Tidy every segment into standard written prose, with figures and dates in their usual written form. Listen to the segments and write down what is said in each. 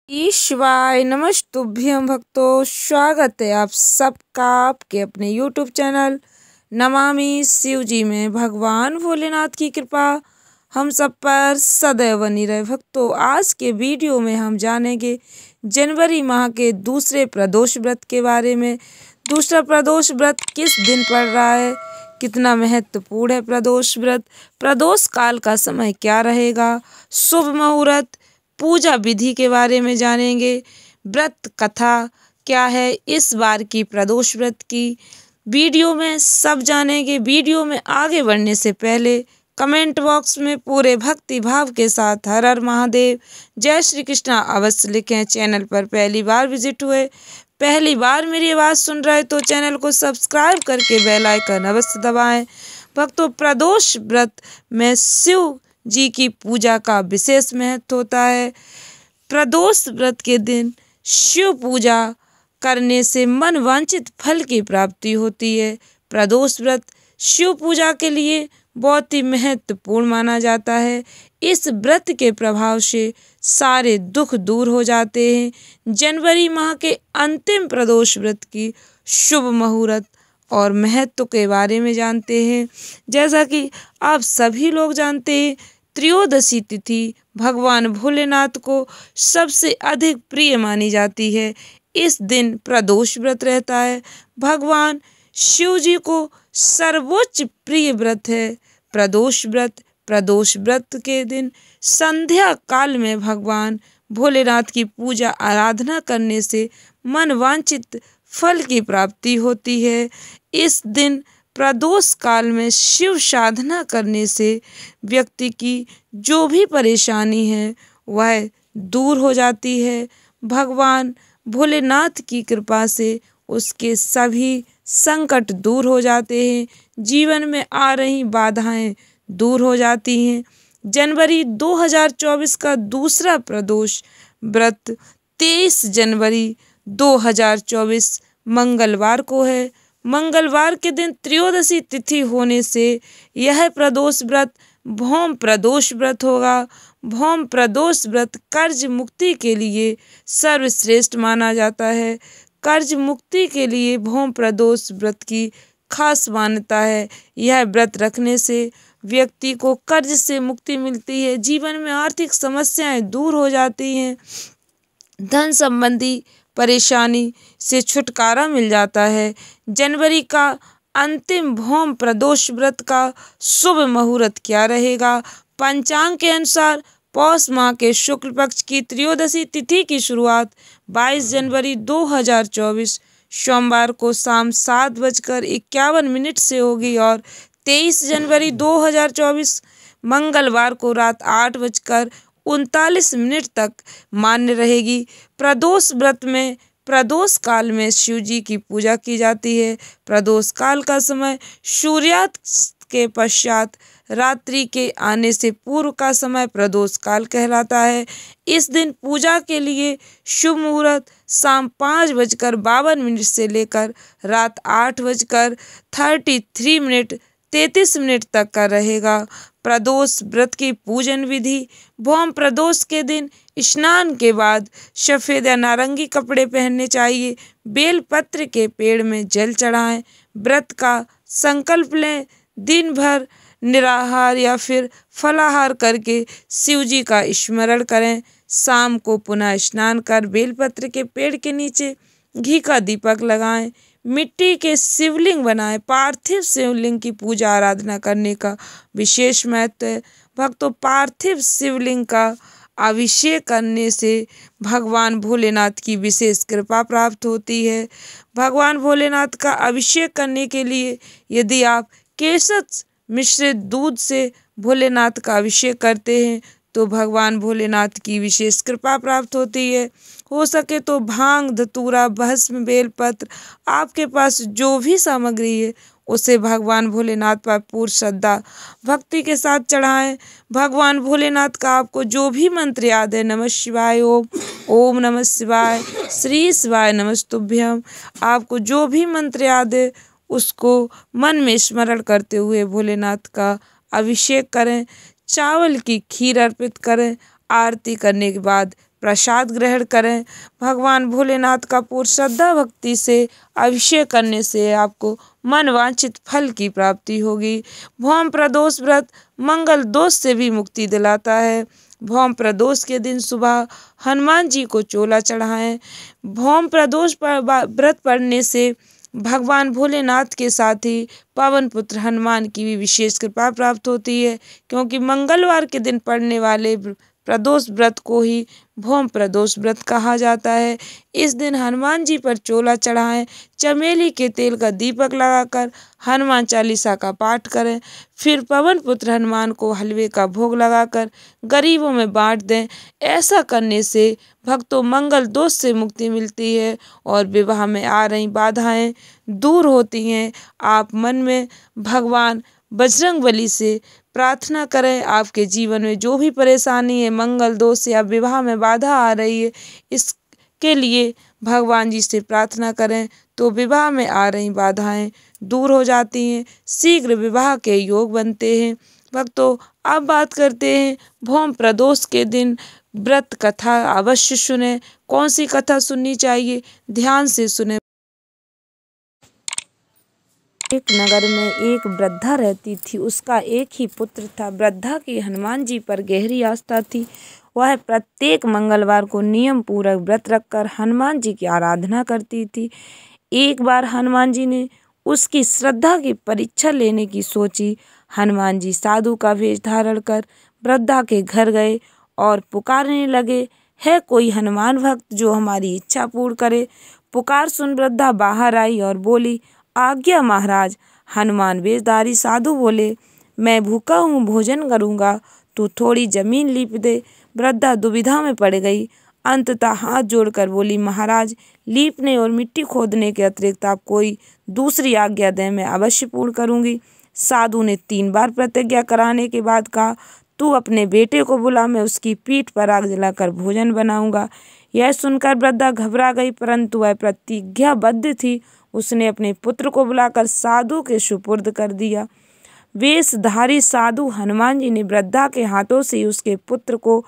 ईश्वाय नमस्तुभ्यं भक्तों, स्वागत है आप सबका आपके अपने YouTube चैनल नमामि शिव जी में। भगवान भोलेनाथ की कृपा हम सब पर सदैव बनी रहे। भक्तों, आज के वीडियो में हम जानेंगे जनवरी माह के दूसरे प्रदोष व्रत के बारे में। दूसरा प्रदोष व्रत किस दिन पड़ रहा है, कितना महत्वपूर्ण है प्रदोष व्रत, प्रदोष काल का समय क्या रहेगा, शुभ मुहूर्त, पूजा विधि के बारे में जानेंगे। व्रत कथा क्या है इस बार की प्रदोष व्रत की वीडियो में सब जानेंगे। वीडियो में आगे बढ़ने से पहले कमेंट बॉक्स में पूरे भक्ति भाव के साथ हर हर महादेव, जय श्री कृष्णा अवश्य लिखें। चैनल पर पहली बार विजिट हुए, पहली बार मेरी आवाज़ सुन रहे तो चैनल को सब्सक्राइब करके बेल आइकन अवश्य दबाएं। भक्तों, प्रदोष व्रत में शिव जी की पूजा का विशेष महत्व होता है। प्रदोष व्रत के दिन शिव पूजा करने से मन वांछित फल की प्राप्ति होती है। प्रदोष व्रत शिव पूजा के लिए बहुत ही महत्वपूर्ण माना जाता है। इस व्रत के प्रभाव से सारे दुख दूर हो जाते हैं। जनवरी माह के अंतिम प्रदोष व्रत की शुभ मुहूर्त और महत्व के बारे में जानते हैं। जैसा कि आप सभी लोग जानते हैं, त्रयोदशी तिथि भगवान भोलेनाथ को सबसे अधिक प्रिय मानी जाती है। इस दिन प्रदोष व्रत रहता है। भगवान शिव जी को सर्वोच्च प्रिय व्रत है प्रदोष व्रत। प्रदोष व्रत के दिन संध्या काल में भगवान भोलेनाथ की पूजा आराधना करने से मन वांछित फल की प्राप्ति होती है। इस दिन प्रदोष काल में शिव साधना करने से व्यक्ति की जो भी परेशानी है वह दूर हो जाती है। भगवान भोलेनाथ की कृपा से उसके सभी संकट दूर हो जाते हैं, जीवन में आ रही बाधाएं दूर हो जाती हैं। जनवरी 2024 का दूसरा प्रदोष व्रत 23 जनवरी 2024 मंगलवार को है। मंगलवार के दिन त्रयोदशी तिथि होने से यह प्रदोष व्रत भौम प्रदोष व्रत होगा। भौम प्रदोष व्रत कर्ज मुक्ति के लिए सर्वश्रेष्ठ माना जाता है। कर्ज मुक्ति के लिए भौम प्रदोष व्रत की खास मान्यता है। यह व्रत रखने से व्यक्ति को कर्ज से मुक्ति मिलती है, जीवन में आर्थिक समस्याएं दूर हो जाती हैं, धन संबंधी परेशानी से छुटकारा मिल जाता है। जनवरी का अंतिम भौम प्रदोष व्रत का शुभ मुहूर्त क्या रहेगा? पंचांग के अनुसार पौष माह के शुक्ल पक्ष की त्रयोदशी तिथि की शुरुआत 22 जनवरी 2024 सोमवार को शाम 7:51 से होगी और 23 जनवरी 2024 मंगलवार को रात 8:39 तक मान्य रहेगी। प्रदोष व्रत में प्रदोष काल में शिव जी की पूजा की जाती है। प्रदोष काल का समय सूर्यास्त के पश्चात रात्रि के आने से पूर्व का समय प्रदोष काल कहलाता है। इस दिन पूजा के लिए शुभ मुहूर्त शाम 5:52 से लेकर रात 8:33 तक का रहेगा। प्रदोष व्रत की पूजन विधि: भौम प्रदोष के दिन स्नान के बाद सफ़ेद या नारंगी कपड़े पहनने चाहिए। बेल पत्र के पेड़ में जल चढ़ाएं। व्रत का संकल्प लें। दिन भर निराहार या फिर फलाहार करके शिव जी का स्मरण करें। शाम को पुनः स्नान कर बेलपत्र के पेड़ के नीचे घी का दीपक लगाएं। मिट्टी के शिवलिंग बनाएं। पार्थिव शिवलिंग की पूजा आराधना करने का विशेष महत्व है। भक्तों, पार्थिव शिवलिंग का अभिषेक करने से भगवान भोलेनाथ की विशेष कृपा प्राप्त होती है। भगवान भोलेनाथ का अभिषेक करने के लिए यदि आप केसर मिश्रित दूध से भोलेनाथ का अभिषेक करते हैं तो भगवान भोलेनाथ की विशेष कृपा प्राप्त होती है। हो सके तो भांग, धतूरा, भस्म, बेलपत्र, आपके पास जो भी सामग्री है उसे भगवान भोलेनाथ पर पूर्ण श्रद्धा भक्ति के साथ चढ़ाएं। भगवान भोलेनाथ का आपको जो भी मंत्र याद है, नमः शिवाय ओम, ओम नमः शिवाय, श्री शिवाय नमस्तुभ्यम, आपको जो भी मंत्र याद है उसको मन में स्मरण करते हुए भोलेनाथ का अभिषेक करें। चावल की खीर अर्पित करें। आरती करने के बाद प्रसाद ग्रहण करें। भगवान भोलेनाथ का पूर्ण श्रद्धा भक्ति से अभिषेक करने से आपको मनवांछित फल की प्राप्ति होगी। भौम प्रदोष व्रत मंगल दोष से भी मुक्ति दिलाता है। भौम प्रदोष के दिन सुबह हनुमान जी को चोला चढ़ाएं। भौम प्रदोष पर व्रत पढ़ने से भगवान भोलेनाथ के साथ ही पवन पुत्र हनुमान की भी विशेष कृपा प्राप्त होती है, क्योंकि मंगलवार के दिन पड़ने वाले प्रदोष व्रत को ही भौम प्रदोष व्रत कहा जाता है। इस दिन हनुमान जी पर चोला चढ़ाएं। चमेली के तेल का दीपक लगाकर हनुमान चालीसा का पाठ करें। फिर पवन पुत्र हनुमान को हलवे का भोग लगाकर गरीबों में बांट दें। ऐसा करने से भक्तों मंगल दोष से मुक्ति मिलती है और विवाह में आ रही बाधाएं दूर होती हैं। आप मन में भगवान बजरंगबली से प्रार्थना करें। आपके जीवन में जो भी परेशानी है, मंगल दोष या विवाह में बाधा आ रही है, इसके लिए भगवान जी से प्रार्थना करें तो विवाह में आ रही बाधाएं दूर हो जाती हैं, शीघ्र विवाह के योग बनते हैं। भक्तों, अब बात करते हैं भौम प्रदोष के दिन व्रत कथा अवश्य सुने। कौन सी कथा सुननी चाहिए, ध्यान से सुने। एक नगर में एक वृद्धा रहती थी। उसका एक ही पुत्र था। वृद्धा की हनुमान जी पर गहरी आस्था थी। वह प्रत्येक मंगलवार को नियम पूर्वक व्रत रखकर हनुमान जी की आराधना करती थी। एक बार हनुमान जी ने उसकी श्रद्धा की परीक्षा लेने की सोची। हनुमान जी साधु का वेश धारण कर वृद्धा के घर गए और पुकारने लगे, है कोई हनुमान भक्त जो हमारी इच्छा पूर्ण करे। पुकार सुन वृद्धा बाहर आई और बोली, आज्ञा महाराज। हनुमान वेशधारी साधु बोले, मैं भूखा हूँ, भोजन करूँगा, तू थोड़ी जमीन लीप दे। वृद्धा दुविधा में पड़ गई। अंततः हाथ जोड़कर बोली, महाराज, लीपने और मिट्टी खोदने के अतिरिक्त आप कोई दूसरी आज्ञा दें, मैं अवश्य पूर्ण करूँगी। साधु ने 3 बार प्रतिज्ञा कराने के बाद कहा, तू अपने बेटे को बुला, मैं उसकी पीठ पर आग जलाकर भोजन बनाऊंगा। यह सुनकर वृद्धा घबरा गई, परंतु वह प्रतिज्ञाबद्ध थी। उसने अपने पुत्र को बुलाकर साधु के सुपुर्द कर दिया। वेशधारी साधु हनुमान जी ने वृद्धा के हाथों से उसके पुत्र को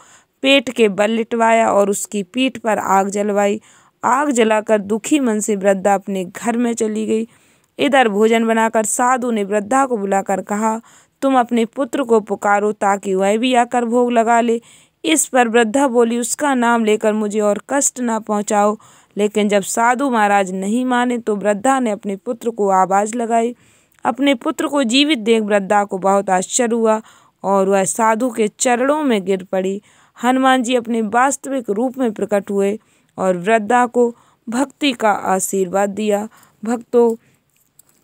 पेट के बल लिटवाया और उसकी पीठ पर आग जलवाई। आग जलाकर दुखी मन से वृद्धा अपने घर में चली गई। इधर भोजन बनाकर साधु ने वृद्धा को बुलाकर कहा, तुम अपने पुत्र को पुकारो ताकि वह भी आकर भोग लगा ले। इस पर वृद्धा बोली, उसका नाम लेकर मुझे और कष्ट न पहुँचाओ। लेकिन जब साधु महाराज नहीं माने तो वृद्धा ने अपने पुत्र को आवाज़ लगाई। अपने पुत्र को जीवित देख वृद्धा को बहुत आश्चर्य हुआ और वह साधु के चरणों में गिर पड़ी। हनुमान जी अपने वास्तविक रूप में प्रकट हुए और वृद्धा को भक्ति का आशीर्वाद दिया। भक्तों,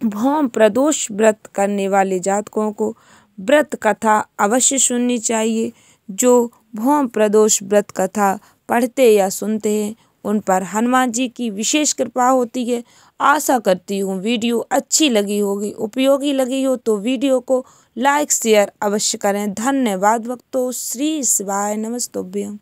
भौम प्रदोष व्रत करने वाले जातकों को व्रत कथा अवश्य सुननी चाहिए। जो भौम प्रदोष व्रत कथा पढ़ते या सुनते हैं उन पर हनुमान जी की विशेष कृपा होती है। आशा करती हूँ वीडियो अच्छी लगी होगी, उपयोगी लगी हो तो वीडियो को लाइक शेयर अवश्य करें। धन्यवाद भक्तों। श्री शिवाय नमस्तुभ्यं।